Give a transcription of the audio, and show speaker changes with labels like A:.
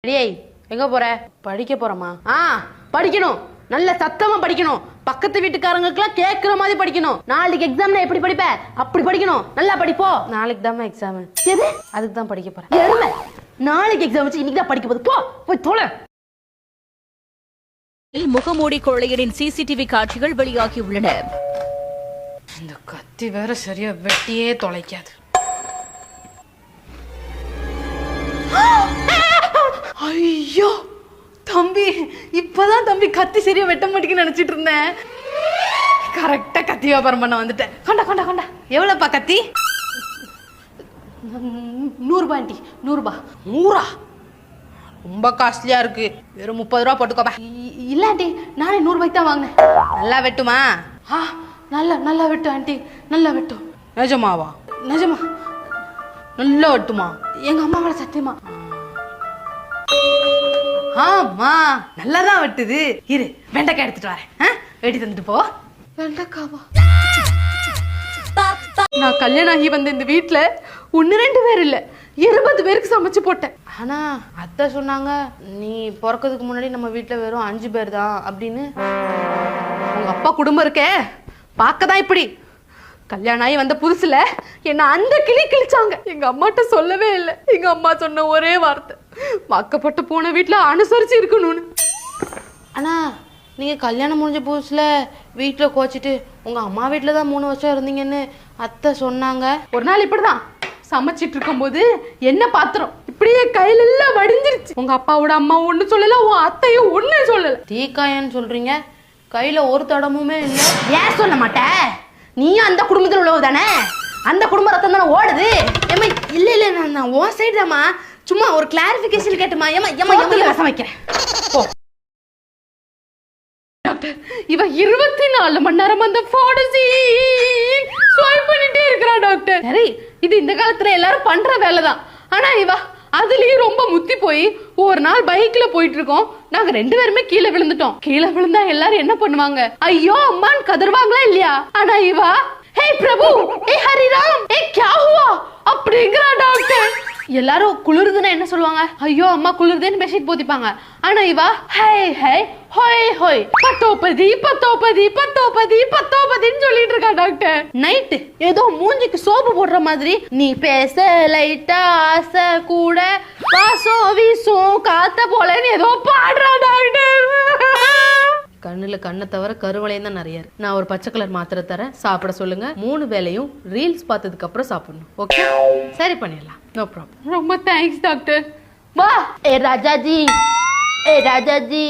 A: டேய் எங்க போற? படிக்க போறமா? படிக்கணும், நல்ல சத்தமா படிக்கணும். பக்கத்து வீட்டுக்காரங்களுக்குலாம் கேக்குற மாதிரி படிக்கணும். நாளைக்கு எக்ஸாம்ல எப்படி படிப்ப அப்படி படிக்கணும். நல்லா படிப்போ. நாளைக்கு தான் எக்ஸாம். எது? அதுக்கு தான் படிக்க போறேன். எருமை, நாளைக்கு எக்ஸாம் வச்சு இன்னைக்கு தான் படிக்க போகுது. போ போய் தொலை.
B: முகமூடி கொள்ளையரின் சிசிடிவி காட்சிகள் வெளியாகியுள்ளன.
A: இந்த கத்தி வேற சரியா வெட்டியே தொலைக்காது. ஐயோ தம்பி, இப்பதான் தம்பி கத்தி சரியா வெட்ட மாட்டேங்குன்னு நினைச்சிட்டு இருந்தேன். கரெக்டா கத்தி வியாபாரம் பண்ண வந்துட்டேன். கொண்டா கொண்டா கொண்டா. எவ்வளவுப்பா கத்தி? 100 ரூபாய் ஆண்டி. 100 ரூபாய். 100? ரொம்ப காஸ்ட்லியா இருக்கு. வெறும் 30 ரூபா போட்டுக்கோப்பா. இல்ல ஆண்டி, நானே 100 ரூபாய்க்கு தான் வாங்கினேன். நல்லா வெட்டுமா? நல்லா வெட்டு ஆண்டி, நல்லா வெட்டும். நிஜமாவா? நிஜமா நல்லா வெட்டுமா? எங்க அம்மாவோட சத்தியமா? ஆமா, நல்லாதான் வெட்டுது. இரு, வெண்டைக்காய் எடுத்துட்டு வரேன். வெட்டி தந்துட்டு போ. வெண்டைக்காவா? நான் கல்யாணம் ஆகி வந்த இந்த வீட்டுல 1-2 பேர் இல்ல, 20 பேருக்கு சமைச்சு போட்டேன். ஆனா அத்தை சொன்னாங்க, நீ பிறக்கிறதுக்கு முன்னாடி நம்ம வீட்டுல வெறும் 5 பேர் தான் அப்படின்னு. உங்க அப்பா குடும்பம் இருக்கே, பார்க்கதான் இப்படி. கல்யாணம் ஆகி வந்த புதுசுல என்ன அந்த கிளி கிழிச்சாங்க. எங்க அம்மாட்ட சொல்லவே இல்லை. எங்க அம்மா சொன்ன ஒரே வார்த்தை, வாக்கப்பட்டு போன வீட்டுல அனுசரிச்சு இருக்கணும்னு. ஆனா நீங்க கல்யாணம் முடிஞ்ச புதுசுல வீட்டுல கோச்சிட்டு உங்க அம்மா வீட்டுல தான் 3 வருஷம் இருந்தீங்கன்னு அத்தை சொன்னாங்க. ஒரு நாள் இப்படிதான் சமைச்சிட்டு இருக்கும் போது என்ன பாத்திரம் இப்படியே கையில எல்லாம் வடிஞ்சிருச்சு. உங்க அப்பாவோட அம்மா ஒண்ணு சொல்லல, உன் அத்தையும் ஒண்ணு சொல்லல. தீக்காயன்னு சொல்றீங்க, கையில ஒரு தடமுமே இல்லை. ஏன் சொல்ல மாட்டேன்? நீயும் அந்த குடும்பத்தில் உள்ளவ தானே? அந்த குடும்ப ரத்தம் தானே ஓடுது. ஏமா இல்ல இல்ல, நான் ஓ சைடு தாமா, சும்மா ஒரு கிளாரிபிகேஷன் கேட்டுமா. ஏமா ஏமா ஏமா சமைக்கிறேன். போ. டாக்டர், இவ 24 மணி நேரம் அந்த ஃபாடசி ஸ்வைப் பண்ணிட்டே இருக்கறா டாக்டர். சரி, இது இந்த காலத்துல எல்லாரும் பண்ற வேலை தான். ஆனா இவ அதுலயும் ரொம்ப முத்தி போய் ஒரு நாள் பைக்ல போயிட்டு இருக்கோம். நாங்க 2 பேருமே கீழே விழுந்துட்டோம். கீழே விழுந்தா எல்லாரும் என்ன பண்ணுவாங்க? ஐயோ அம்மான்னு கதறுவாங்களா இல்லையா? ஆனா இவா ஹே பிரபு, ஏ ஹரிராம், ஏ क्या हुआ அப்படிங்கறா டாக்டர். எல்லாரும் குளிருதுன்னா என்ன சொல்லுவாங்க? ஐயோ அம்மா குளிருதுன்னு பெட்ஷீட் போத்திப்பாங்க. ஆனா இவா ஹே ஹே ஹோய் ஹோய் பத்தோபதி பத்தோபதி பத்தோபதி பத்தோபதின்னு சொல்லிட்டு இருக்கா டாக்டர். நைட் ஏதோ மூஞ்சிக்கு சோப்பு போடுற மாதிரி, நீ பேச லைட்டா ஆசை கூட வாசோ வீசோ காத்த போலன்னு ஏதோ பாடுறா டாக்டர். கண்ணுல கண்ணை தவிர கருவளையம் தான் நிறைய இருக்கு. நான் ஒரு பச்சை கலர் மாத்திரை தரேன், சாப்பிட சொல்லுங்க. 3 வேளையும் ரீல்ஸ் பார்த்ததுக்கு அப்புறம் சாப்பிடணும். ஓகே, சரி பண்ணிடலாம். No problem. ரொம்ப தேங்க்ஸ் டாக்டர். வா ஏ ராஜாஜி, ஏ ராஜாஜி,